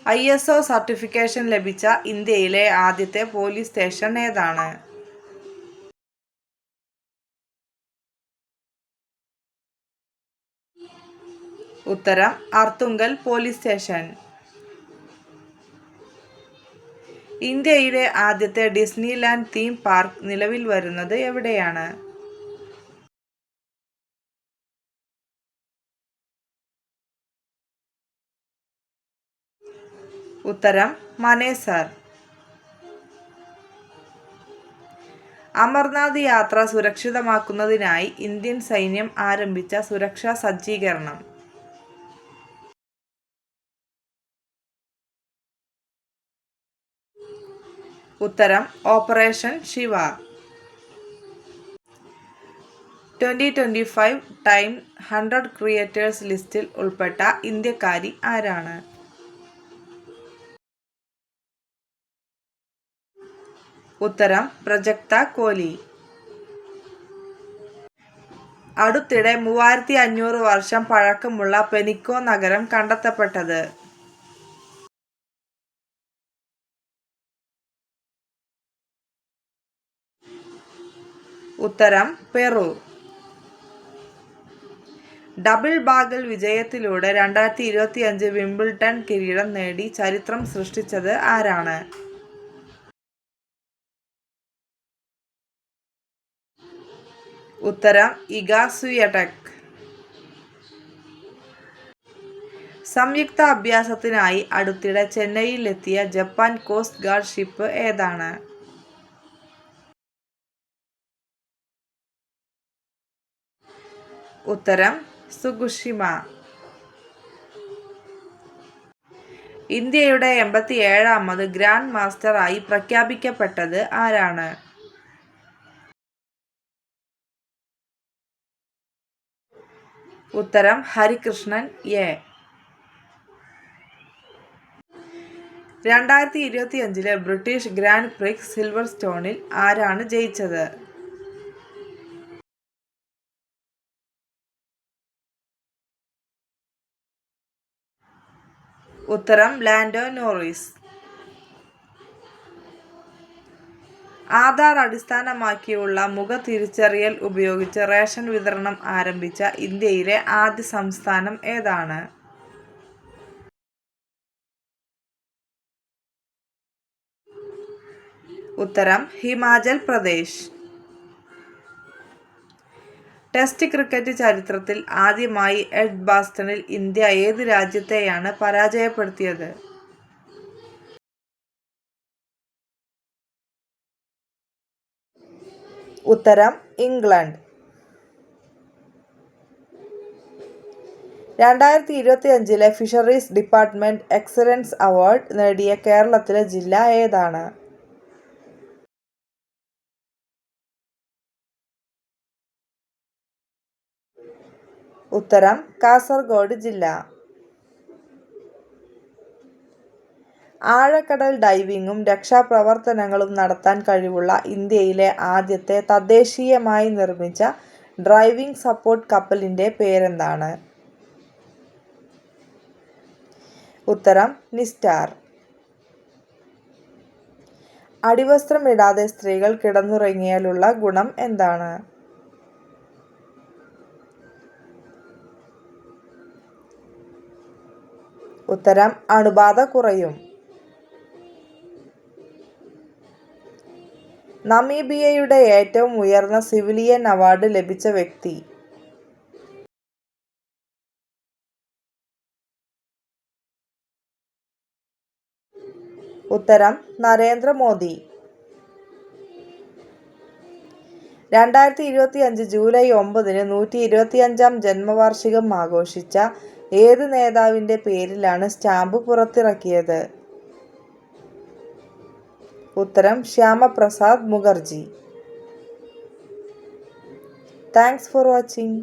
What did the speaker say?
ISO certification ലഭിച്ച ഇന്ത്യയിലെ ആദ്യത്തെ പോലീസ് സ്റ്റേഷൻ ഏതാണ്? ഉത്തരം അർത്തുങ്കൽ പോലീസ് സ്റ്റേഷൻ. ഇന്ത്യയിലെ ആദ്യത്തെ ഡിസ്നിലാൻഡ് തീം പാർക്ക് നിലവിൽ വരുന്നത് എവിടെയാണ്? ഉത്തരം മനേസർ. അമർനാഥ് യാത്ര സുരക്ഷിതമാക്കുന്നതിനായി ഇന്ത്യൻ സൈന്യം ആരംഭിച്ച സുരക്ഷാ സജ്ജീകരണം? ഉത്തരം ഓപ്പറേഷൻ ശിവ. 2025 ടൈം 100 ക്രിയേറ്റേഴ്സ് ലിസ്റ്റിൽ ഉൾപ്പെട്ട ഇന്ത്യക്കാരി ആരാണ്? ഉത്തരം പ്രജക്ത കോലി. അടുത്തിടെ 3500 വർഷം പഴക്കമുള്ള പെനിക്കോ നഗരം കണ്ടെത്തപ്പെട്ടത്? ഉത്തരം പെറു. ഡബിൾ ബാഗൽ വിജയത്തിലൂടെ 2025 വിംബിൾട്ടൺ കിരീടം നേടി ചരിത്രം സൃഷ്ടിച്ചത് ആരാണ്? ഉത്തരം ഇഗ സ്വിയടെക്. സംയുക്ത അഭ്യാസത്തിനായി അടുത്തിടെ ചെന്നൈയിലെത്തിയ ജപ്പാൻ കോസ്റ്റ് ഗാർഡ് ഷിപ്പ് ഏതാണ്? ഉത്തരം സുഗുഷിമ. ഇന്ത്യയുടെ 87ാമത് ഗ്രാൻഡ് മാസ്റ്റർ ആയി പ്രഖ്യാപിക്കപ്പെട്ടത് ആരാണ്? ഉത്തരം Harikrishnan A. 2025 British Grand Prix സിൽവർസ്റ്റോണിൽ ആരാണ് ജയിച്ചത്? ഉത്തരം ലാൻഡോ നോറിസ്. ആധാർ അടിസ്ഥാനമാക്കിയുള്ള മുഖ തിരിച്ചറിയൽ ഉപയോഗിച്ച് റേഷൻ വിതരണം ആരംഭിച്ച ഇന്ത്യയിലെ ആദ്യ സംസ്ഥാനം ഏതാണ്? ഉത്തരം ഹിമാചൽ പ്രദേശ്. ടെസ്റ്റ് ക്രിക്കറ്റ് ചരിത്രത്തിൽ ആദ്യമായി എഡ് ബാസ്റ്റണിൽ ഇന്ത്യ ഏത് രാജ്യത്തെയാണ് പരാജയപ്പെടുത്തിയത്? ഉത്തരം England. 2025 fisheries department excellence award നേടിയ കേരളത്തിലെ ജില്ല ഏതാണ്? ഉത്തരം കാസർഗോഡ് ജില്ല. ആഴക്കടൽ ഡൈവിംഗും രക്ഷാപ്രവർത്തനങ്ങളും നടത്താൻ കഴിവുള്ള ഇന്ത്യയിലെ ആദ്യത്തെ തദ്ദേശീയമായി നിർമ്മിച്ച ഡൈവിംഗ് സപ്പോർട്ട് കപ്പലിന്റെ പേരെന്താണ്? ഉത്തരം നിസ്റ്റാർ. അടിവസ്ത്രമിടാതെ സ്ത്രീകൾ കിടന്നുറങ്ങിയാലുള്ള ഗുണം എന്താണ്? ഉത്തരം അണുബാധ കുറയും. നമീബിയയുടെ ഏറ്റവും ഉയർന്ന സിവിലിയൻ അവാർഡ് ലഭിച്ച വ്യക്തി? ഉത്തരം നരേന്ദ്രമോദി. 2025 ജൂലൈ 9 125-ാം ജന്മവാർഷികം ആഘോഷിച്ച ഏത് നേതാവിന്റെ പേരിലാണ് സ്റ്റാമ്പ് പുറത്തിറക്കിയത്? ഉത്തരം Shyama Prasad Mukherjee. Thanks for watching.